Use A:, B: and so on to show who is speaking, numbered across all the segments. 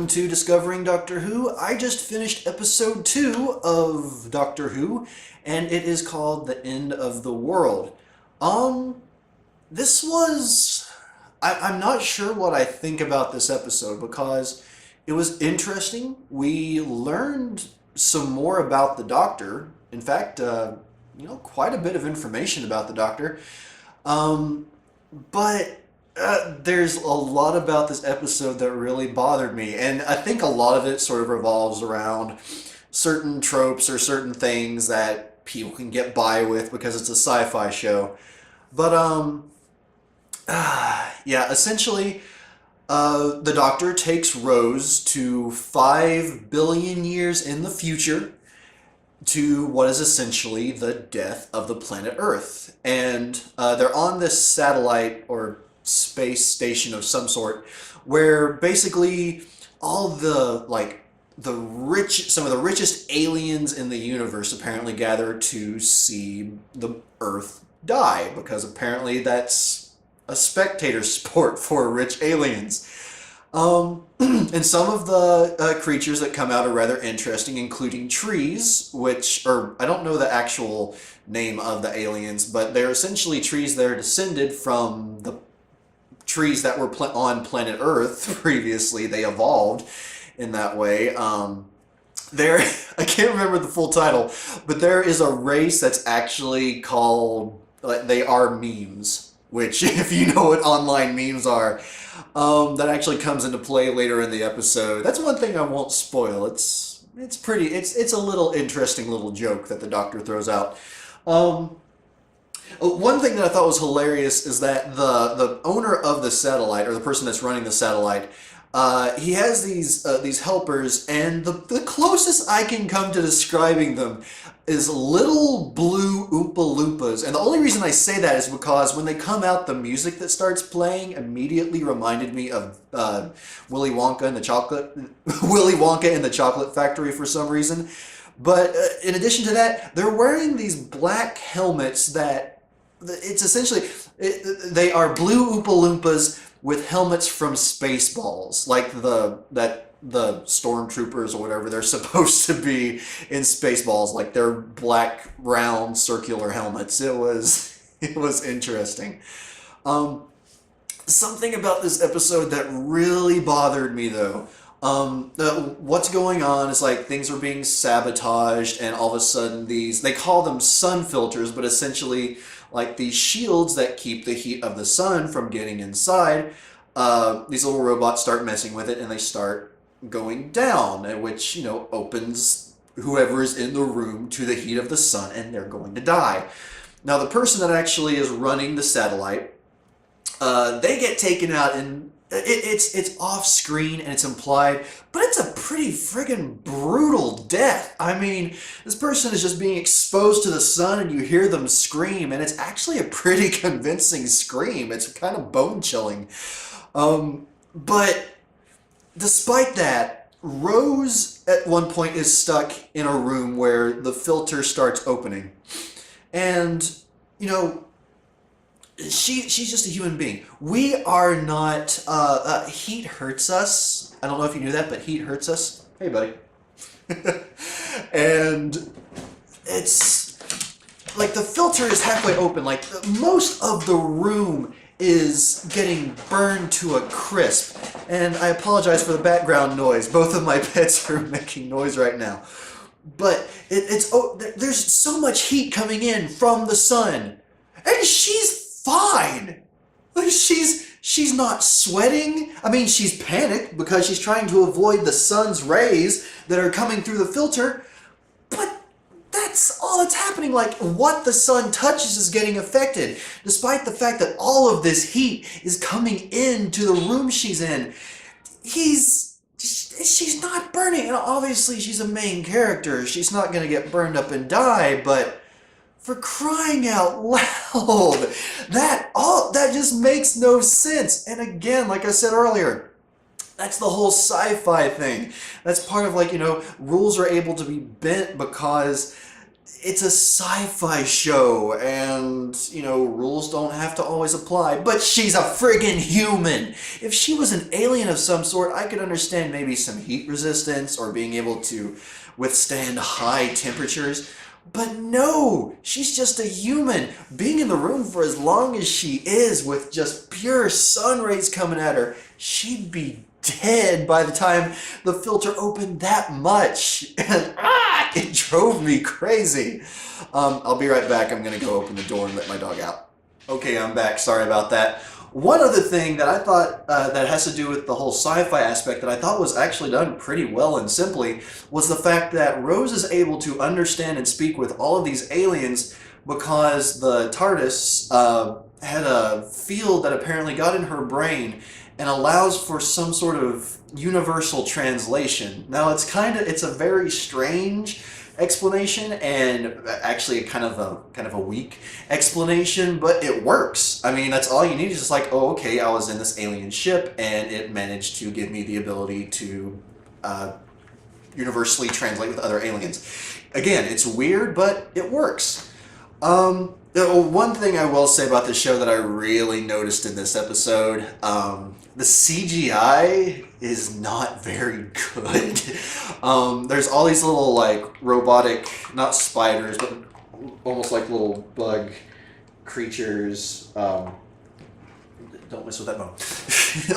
A: to Discovering Doctor Who. I just finished episode 2 of Doctor Who, and it is called The End of the World. This was... I'm not sure what I think about this episode because it was interesting. We learned some more about the Doctor. In fact, quite a bit of information about the Doctor. But there's a lot about this episode that really bothered me, and I think a lot of it sort of revolves around certain tropes or certain things that people can get by with because it's a sci-fi show. But yeah, essentially, the Doctor takes Rose to 5 billion years in the future to what is essentially the death of the planet Earth. And they're on this satellite or space station of some sort where basically all the, some of the richest aliens in the universe apparently gather to see the Earth die, because apparently that's a spectator sport for rich aliens. And some of the creatures that come out are rather interesting, including trees, which, or I don't know the actual name of the aliens, but they're essentially trees that are descended from the trees that were on planet Earth previously. They evolved in that way. I can't remember the full title, but there is a race that's actually called, they are memes, which if you know what online memes are, that actually comes into play later in the episode. That's one thing I won't spoil. It's a little interesting little joke that the Doctor throws out. One thing that I thought was hilarious is that the owner of the satellite, or the person that's running the satellite, he has these helpers, and the closest I can come to describing them is little blue Oompa Loompas. And the only reason I say that is because when they come out, the music that starts playing immediately reminded me of Willy Wonka and the Chocolate Factory for some reason. But in addition to that, they're wearing these black helmets that it's essentially they are blue Oompa Loompas with helmets from Spaceballs, like the stormtroopers or whatever they're supposed to be in Spaceballs, like they're black round circular helmets. It was interesting. Something about this episode that really bothered me though. What's going on is like things are being sabotaged, and all of a sudden they call them sun filters, but essentially like these shields that keep the heat of the sun from getting inside. These little robots start messing with it, and they start going down, which, opens whoever is in the room to the heat of the sun, and they're going to die. Now, the person that actually is running the satellite, they get taken out, and it's off screen and it's implied, but it's a pretty friggin' brutal death. I mean, this person is just being exposed to the sun, and you hear them scream, and it's actually a pretty convincing scream. It's kind of bone-chilling. But despite that, Rose at one point is stuck in a room where the filter starts opening. And, she's just a human being. We are not, heat hurts us. I don't know if you knew that, but heat hurts us. Hey, buddy. And it's like the filter is halfway open. Like most of the room is getting burned to a crisp. And I apologize for the background noise. Both of my pets are making noise right now. But there's so much heat coming in from the sun. And she's fine. Like she's not sweating. I mean, she's panicked because she's trying to avoid the sun's rays that are coming through the filter. But that's all that's happening. Like, what the sun touches is getting affected, despite the fact that all of this heat is coming into the room she's in. She's not burning, and obviously she's a main character. She's not going to get burned up and die, but for crying out loud, that just makes no sense. And again, like I said earlier, that's the whole sci-fi thing. That's part of, like, rules are able to be bent because it's a sci-fi show, and, you know, rules don't have to always apply, but she's a friggin' human. If she was an alien of some sort, I could understand maybe some heat resistance or being able to withstand high temperatures. But no, she's just a human. Being in the room for as long as she is with just pure sun rays coming at her, she'd be dead by the time the filter opened that much. And it drove me crazy. I'll be right back. I'm going to go open the door and let my dog out. Okay, I'm back. Sorry about that. One other thing that I thought that has to do with the whole sci-fi aspect that I thought was actually done pretty well and simply was the fact that Rose is able to understand and speak with all of these aliens because the TARDIS had a field that apparently got in her brain and allows for some sort of universal translation. Now it's a very strange explanation and actually kind of a weak explanation, but it works. I mean, that's all you need is just like, oh, okay, I was in this alien ship and it managed to give me the ability to universally translate with other aliens. Again, it's weird, but it works. One thing I will say about this show that I really noticed in this episode, the CGI is not very good. There's all these little, like, robotic, not spiders, but almost like little bug creatures. Don't mess with that bone.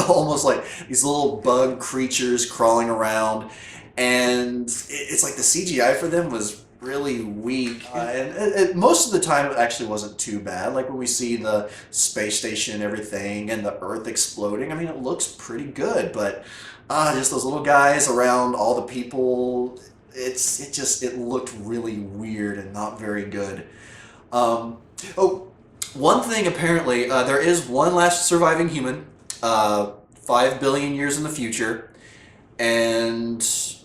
A: Almost like these little bug creatures crawling around. And it's like the CGI for them was really weak, and most of the time it actually wasn't too bad. Like when we see the space station and everything and the Earth exploding, I mean, it looks pretty good, but just those little guys around all the people, it looked really weird and not very good. One thing, apparently, there is one last surviving human, 5 billion years in the future, and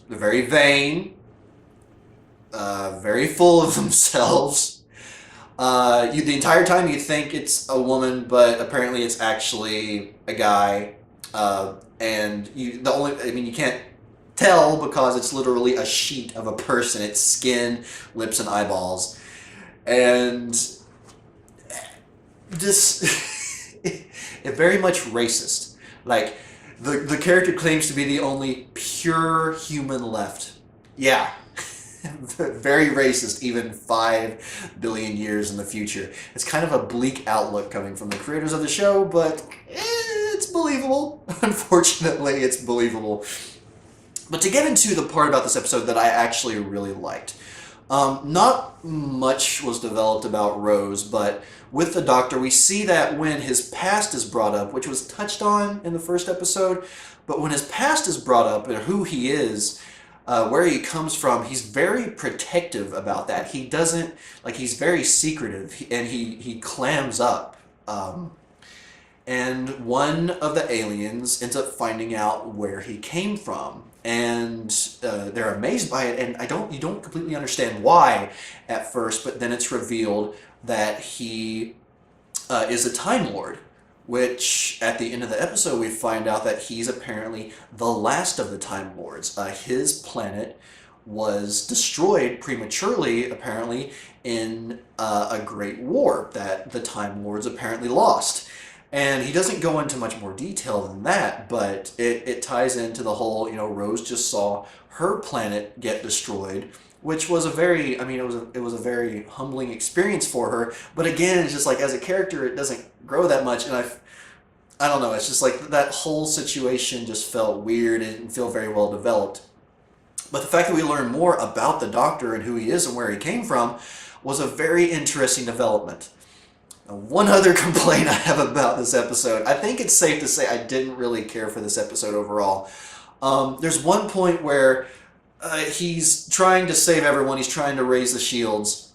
A: they're very vain, very full of themselves. The entire time you think it's a woman, but apparently it's actually a guy. And you can't tell because it's literally a sheet of a person. It's skin, lips, and eyeballs. And this, it's very much racist. Like, the character claims to be the only pure human left. Yeah. Very racist, even 5 billion years in the future. It's kind of a bleak outlook coming from the creators of the show, but it's believable. Unfortunately, it's believable. But to get into the part about this episode that I actually really liked, not much was developed about Rose, but with the Doctor, we see that when his past is brought up, which was touched on in the first episode, but when his past is brought up and who he is, where he comes from, he's very protective about that. He doesn't, like, he's very secretive, and he clams up. And one of the aliens ends up finding out where he came from, and they're amazed by it, and you don't completely understand why at first, but then it's revealed that he is a Time Lord, which at the end of the episode we find out that he's apparently the last of the Time Lords. His planet was destroyed prematurely, apparently, in a great war that the Time Lords apparently lost. And he doesn't go into much more detail than that, but it ties into the whole, Rose just saw her planet get destroyed, which was a very, it was a very humbling experience for her. But again, it's just like, as a character, it doesn't grow that much, and I don't know, it's just like that whole situation just felt weird. It didn't feel very well developed. But the fact that we learn more about the Doctor and who he is and where he came from was a very interesting development. Now, one other complaint I have about this episode, I think it's safe to say I didn't really care for this episode overall. There's one point where he's trying to save everyone, he's trying to raise the shields,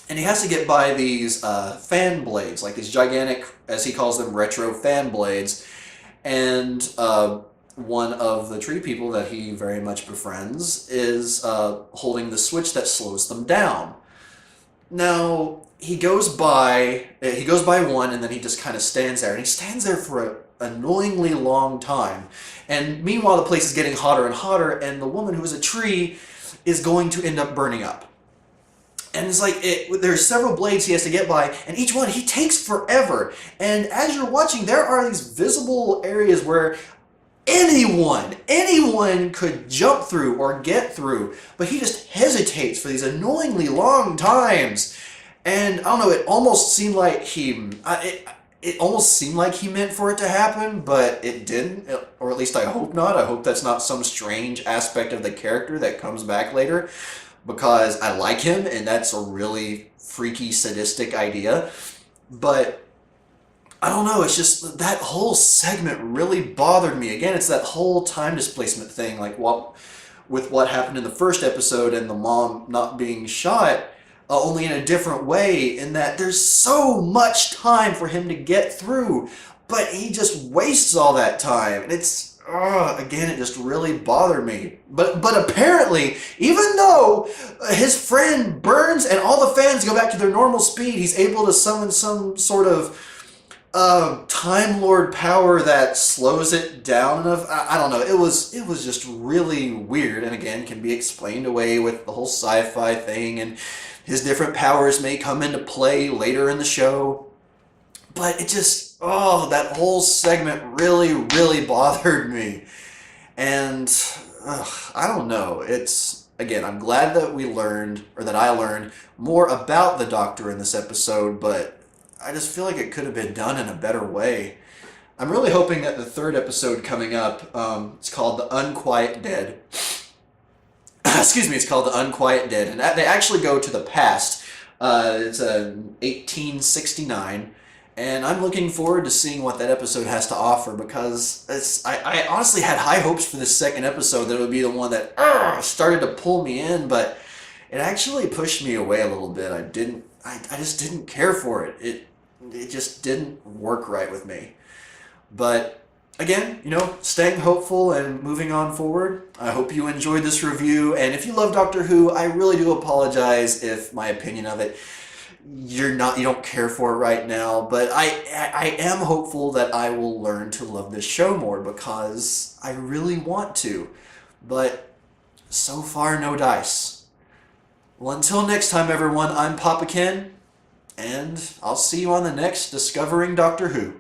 A: and he has to get by these fan blades, like these gigantic, as he calls them, retro fan blades, and one of the tree people that he very much befriends is holding the switch that slows them down. Now, he goes by one, and then he just kind of stands there, and he stands there for an annoyingly long time. And meanwhile, the place is getting hotter and hotter, and the woman who is a tree is going to end up burning up. And it's like, there's several blades he has to get by, and each one, he takes forever. And as you're watching, there are these visible areas where anyone could jump through or get through, but he just hesitates for these annoyingly long times. And I don't know, it almost seemed like it almost seemed like he meant for it to happen, but it didn't, or at least I hope not. I hope that's not some strange aspect of the character that comes back later, because I like him, and that's a really freaky, sadistic idea. But I don't know, it's just that whole segment really bothered me. Again, it's that whole time displacement thing, like with what happened in the first episode and the mom not being shot, only in a different way, in that there's so much time for him to get through, but he just wastes all that time. And it's, again, it just really bothered me. But apparently, even though his friend burns and all the fans go back to their normal speed, he's able to summon some sort of Time Lord power that slows it down enough. I don't know. It was just really weird, and again, can be explained away with the whole sci-fi thing, and his different powers may come into play later in the show. But it just, that whole segment really bothered me. And I don't know. It's, again, I'm glad that we learned, or that I learned, more about the Doctor in this episode, but I just feel like it could have been done in a better way. I'm really hoping that the third episode coming up, it's called The Unquiet Dead. Excuse me, it's called The Unquiet Dead, and they actually go to the past. It's 1869. And I'm looking forward to seeing what that episode has to offer, because I honestly had high hopes for this second episode that it would be the one that started to pull me in, but it actually pushed me away a little bit. I just didn't care for it. It just didn't work right with me. But again, staying hopeful and moving on forward. I hope you enjoyed this review, and if you love Doctor Who, I really do apologize if my opinion of it, you don't care for it right now, but I am hopeful that I will learn to love this show more, because I really want to. But so far, no dice. Well, until next time, everyone, I'm Papa Ken, and I'll see you on the next Discovering Doctor Who.